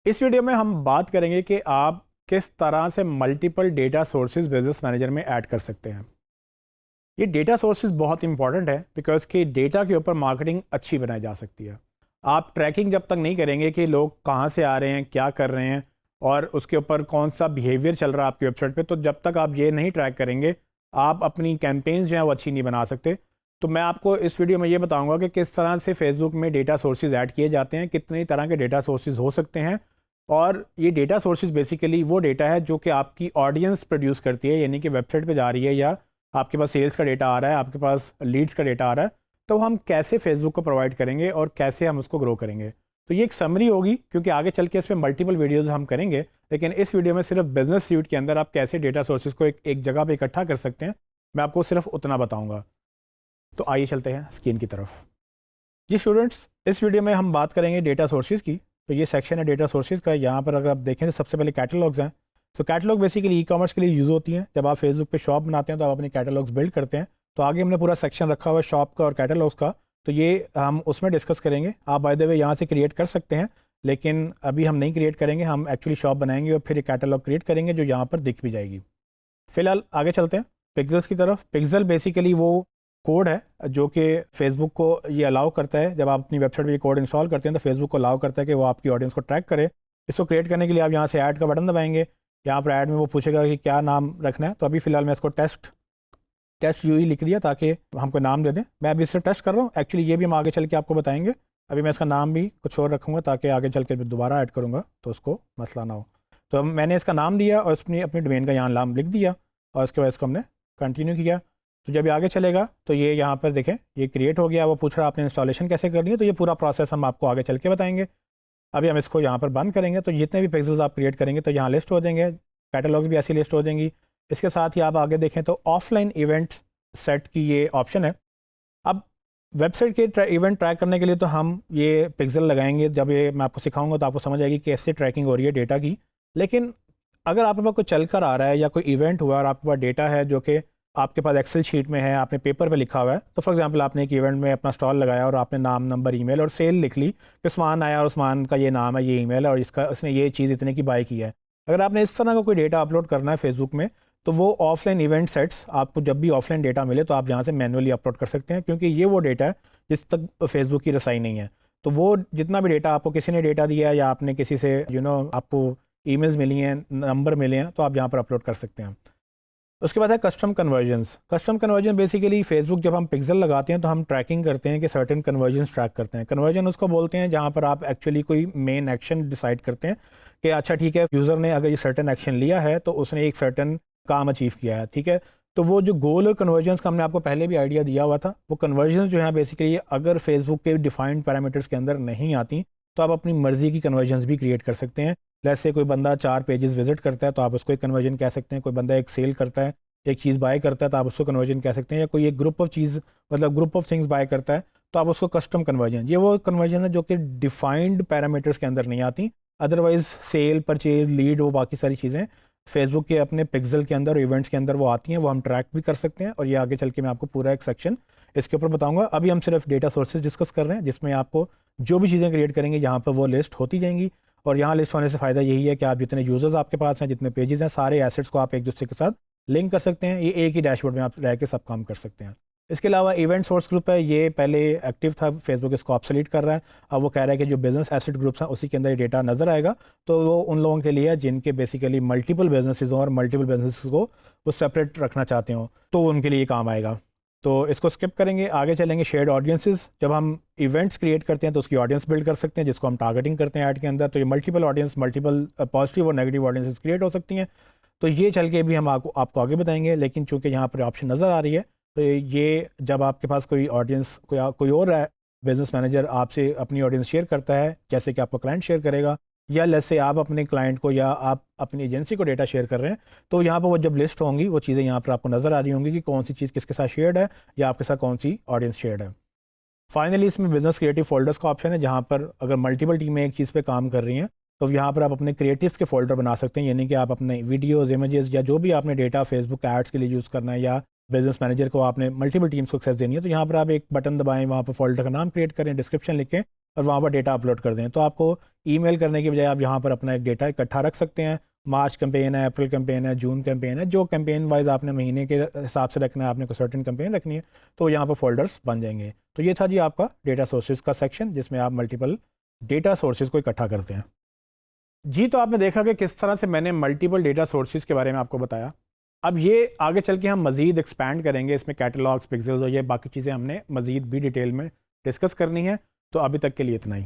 इस वीडियो में हम बात करेंगे कि आप किस तरह से multiple data sources business manager में ऐड कर सकते हैं। ये डेटा सोर्सेज बहुत इंपॉर्टेंट है बिकॉज कि डेटा के ऊपर मार्केटिंग अच्छी बनाई जा सकती है। आप ट्रैकिंग जब तक नहीं करेंगे कि लोग कहाँ से आ रहे हैं, क्या कर रहे हैं और उसके ऊपर कौन सा बिहेवियर चल रहा है आपकी वेबसाइट पे, तो जब तक आप ये नहीं ट्रैक करेंगे आप अपनी कैंपेन्स जो हैं वो अच्छी नहीं बना सकते। तो मैं आपको इस वीडियो में ये बताऊंगा कि किस तरह से फेसबुक में डेटा सोर्सेज ऐड किए जाते हैं, कितनी तरह के डेटा सोर्सेज हो सकते हैं। और ये डेटा सोर्सेज बेसिकली वो डेटा है जो कि आपकी ऑडियंस प्रोड्यूस करती है, यानी कि वेबसाइट पे जा रही है या आपके पास सेल्स का डेटा आ रहा है, आपके पास लीड्स का डेटा आ रहा है, तो हम कैसे फेसबुक को प्रोवाइड करेंगे और कैसे हम उसको ग्रो करेंगे। तो ये एक समरी होगी क्योंकि आगे चल के इसमें मल्टीपल वीडियोज़ हम करेंगे, लेकिन इस वीडियो में सिर्फ बिजनेस सूट के अंदर आप कैसे डेटा सोर्सेज को एक जगह पर इकट्ठा कर सकते हैं, मैं आपको सिर्फ उतना बताऊँगा। तो आइए चलते हैं स्क्रीन की तरफ। जी स्टूडेंट्स, इस वीडियो में हम बात करेंगे डेटा सोर्सेज की। तो ये सेक्शन है डेटा सोर्सेज का। यहाँ पर अगर आप देखें तो सबसे पहले कैटलॉग्स हैं। तो कैटलॉग बेसिकली ई कॉमर्स के लिए यूज़ होती हैं। जब आप फेसबुक पे शॉप बनाते हैं तो आप अपने कैटलॉग्स बिल्ड करते हैं। तो आगे हमने पूरा सेक्शन रखा हुआ है शॉप का और कैटलॉग्स का, तो ये हम उसमें डिस्कस करेंगे। आप बाय द वे यहाँ से क्रिएट कर सकते हैं, लेकिन अभी हम नहीं क्रिएट करेंगे, हम एक्चुअली शॉप बनाएंगे और फिर एक कैटलॉग क्रिएट करेंगे जो यहाँ पर दिख भी जाएगी। फिलहाल आगे चलते हैं पिक्सल्स की तरफ। पिक्सल बेसिकली वो कोड है जो कि फेसबुक को ये अलाउ करता है। जब आप अपनी वेबसाइट पे ये कोड इंस्टॉल करते हैं तो फेसबुक को अलाउ करता है कि वो आपकी ऑडियंस को ट्रैक करे। इसको क्रिएट करने के लिए आप यहाँ से ऐड का बटन दबाएंगे। यहाँ पर ऐड में वो पूछेगा कि क्या नाम रखना है। तो अभी फ़िलहाल मैं इसको टेस्ट यू ही लिख दिया ताकि हमको नाम दे दें। मैं अभी इससे टेस्ट कर रहा हूँ, एक्चुअली ये भी हम आगे चल के आपको बताएंगे। अभी मैं इसका नाम भी कुछ और रखूँगा ताकि आगे चल के दोबारा ऐड करूँगा तो उसको मसला ना हो। तो मैंने इसका नाम दिया और उसने अपनी डोमेन का यहाँ नाम लिख दिया और उसके बाद इसको हमने कंटिन्यू किया। तो जब ये आगे चलेगा तो ये यहाँ पर देखें ये क्रिएट हो गया। वो पूछ रहा है आपने इंस्टॉलेशन कैसे करनी है, तो ये पूरा प्रोसेस हम आपको आगे चल के बताएंगे। अभी हम इसको यहाँ पर बंद करेंगे तो जितने भी पिक्सल्स आप क्रिएट करेंगे तो यहाँ लिस्ट हो जाएंगे, कैटलॉग्स भी ऐसी लिस्ट हो जाएंगी। इसके साथ ही आप आगे देखें तो ऑफलाइन इवेंट सेट की ये ऑप्शन है। अब वेबसाइट के इवेंट ट्रैक करने के लिए तो हम ये पिक्सल लगाएंगे। जब ये मैं आपको सिखाऊंगा तो आपको समझ आएगी कि कैसे ट्रैकिंग हो रही है डेटा की। लेकिन अगर आपके पास कोई चल कर आ रहा है या कोई इवेंट हुआ और आपके पास डेटा है जो कि आपके पास एक्सेल शीट में है, आपने पेपर पे लिखा हुआ है, तो फॉर एग्जांपल आपने एक इवेंट में अपना स्टॉल लगाया और आपने नाम, नंबर, ईमेल और सेल लिख ली कि उस्मान आया और उस्मान का ये नाम है, ये ईमेल है और इसका उसने ये चीज़ इतने की बाई की है। अगर आपने इस तरह का कोई डेटा अपलोड करना है फेसबुक में तो वो ऑफलाइन इवेंट सेट्स आपको जब भी ऑफलाइन डेटा मिले तो आप यहाँ से मैनुअली अपलोड कर सकते हैं, क्योंकि ये वो डेटा है जिस तक फेसबुक की रसाई नहीं है। तो वो जितना भी डेटा आपको किसी ने डेटा दिया है या आपने किसी से आपको ईमेल्स मिली हैं, नंबर मिले हैं, तो आप यहाँ पर अपलोड कर सकते हैं। उसके बाद है custom convergence. Custom conversion basically Facebook जब हम पिक्सल लगाते हैं तो हम ट्रैकिंग करते हैं कि सर्टेन कन्वर्जन्स ट्रैक करते हैं। कन्वर्जन उसको बोलते हैं जहाँ पर आप एक्चुअली कोई मेन एक्शन डिसाइड करते हैं कि अच्छा ठीक है, यूज़र ने अगर ये सर्टेन एक्शन लिया है तो उसने एक सर्टेन काम अचीव किया है, ठीक है। तो वो जो गोल और कन्वर्जन्स का हमने आपको पहले भी आइडिया दिया हुआ था, वो कन्वर्जन्स जो है बेसिकली अगर फेसबुक के डिफाइंड पैरामीटर्स के अंदर नहीं आती तो आप अपनी मर्ज़ी की कन्वर्जन्स भी क्रिएट कर सकते हैं। जैसे कोई बंदा 4 पेजेस विजिट करता है तो आप उसको एक कन्वर्जन कह सकते हैं। कोई बंदा एक सेल करता है, एक चीज़ बाय करता है तो आप उसको कन्वर्जन कह सकते हैं। या कोई एक ग्रुप ऑफ चीज़ मतलब ग्रुप ऑफ थिंग्स बाय करता है तो आप उसको कस्टम कन्वर्जन, ये वो कन्वर्जन है जो कि डिफाइंड पैरामीटर्स के अंदर नहीं आती। अदरवाइज सेल, परचेज, लीड, वो बाकी सारी चीज़ें फेसबुक के अपने पिक्सल के अंदर, इवेंट्स के अंदर वो आती हैं, वो हम ट्रैक भी कर सकते हैं। और ये आगे चल के मैं आपको पूरा एक सेक्शन इसके ऊपर बताऊंगा। अभी हम सिर्फ डेटा सोर्सेज डिस्कस कर रहे हैं जिसमें आपको जो भी चीज़ें क्रिएट करेंगे यहाँ पर वो लिस्ट होती जाएंगी। और यहाँ लिस्ट होने से फ़ायदा यही है कि आप जितने यूज़र्स आपके पास हैं, जितने पेजेस हैं, सारे एसेट्स को आप एक दूसरे के साथ लिंक कर सकते हैं। ये एक ही डैशबोर्ड में आप रह के सब काम कर सकते हैं। इसके अलावा इवेंट सोर्स ग्रुप है, ये पहले एक्टिव था, फेसबुक इसको ऑब्सोलीट कर रहा है। अब वो कह रहा है कि जो बिजनेस एसेट ग्रुप्स हैं उसी के अंदर ये डेटा नज़र आएगा। तो वो उन लोगों के लिए है जिनके बेसिकली मल्टीपल बिजनेसेस हों और मल्टीपल बिजनेसेस को वो सेपरेट रखना चाहते हो, तो उनके लिए काम आएगा। तो इसको स्किप करेंगे, आगे चलेंगे शेयर्ड ऑडियंसेस। जब हम इवेंट्स क्रिएट करते हैं तो उसकी ऑडियंस बिल्ड कर सकते हैं जिसको हम टारगेटिंग करते हैं ऐड के अंदर। तो ये मल्टीपल ऑडियंस, मल्टीपल पॉजिटिव और नेगेटिव ऑडियंसेस क्रिएट हो सकती हैं। तो ये चल के भी हम आपको आगे बताएंगे। लेकिन चूंकि यहाँ पर ऑप्शन नज़र आ रही है तो ये जब आपके पास कोई ऑडियंस कोई और बिजनेस मैनेजर आपसे अपनी ऑडियंस शेयर करता है, जैसे कि आपका क्लाइंट शेयर करेगा या लेट्स से आप अपने क्लाइंट को या आप अपनी एजेंसी को डेटा शेयर कर रहे हैं, तो यहाँ पर वो जब लिस्ट होंगी वो चीज़ें यहाँ पर आपको नज़र आ रही होंगी कि कौन सी चीज़ किसके साथ शेयर्ड है या आपके साथ कौन सी ऑडियंस शेयर्ड है। फाइनली इसमें बिजनेस क्रिएटिव फोल्डर्स का ऑप्शन है, जहाँ पर अगर मल्टीपल टीमें एक चीज़ पे काम कर रही हैं तो यहाँ पर आप अपने क्रिएटिव्स के फोल्डर बना सकते हैं। यानी कि आप अपने वीडियोस, इमेजेस या जो भी आपने डेटा फेसबुक एड्स के लिए यूज़ करना है या बिजनेस मैनेजर को आपने मल्टीपल टीम्स को एक्सेस देनी है, तो यहाँ पर आप एक बटन दबाएं, वहाँ पर फोल्डर का नाम क्रिएट करें, डिस्क्रिप्शन लिखें और वहाँ पर डेटा अपलोड कर दें। तो आपको ईमेल करने की बजाय आप यहाँ पर अपना एक डेटा इकट्ठा रख सकते हैं। मार्च कैंपेन है, अप्रैल कैंपेन है, जून कैंपेन है, जो कैंपेन वाइज आपने महीने के हिसाब से रखना है, आपने कोई सर्टेन कैंपेन रखनी है, तो यहाँ पर फोल्डर्स बन जाएंगे। तो ये था जी आपका डेटा सोर्सेज का सेक्शन, जिसमें आप मल्टीपल डेटा सोर्सेज को इकट्ठा करते हैं। जी, तो आपने देखा कि किस तरह से मैंने मल्टीपल डेटा सोर्सेज के बारे में आपको बताया। अब ये आगे चल के हम मज़ीद एक्सपैंड करेंगे, इसमें कैटलॉग्स, पिक्सेल्स और ये बाकी चीज़ें हमने मज़ीद भी डिटेल में डिस्कस करनी है। तो अभी तक के लिए इतना ही।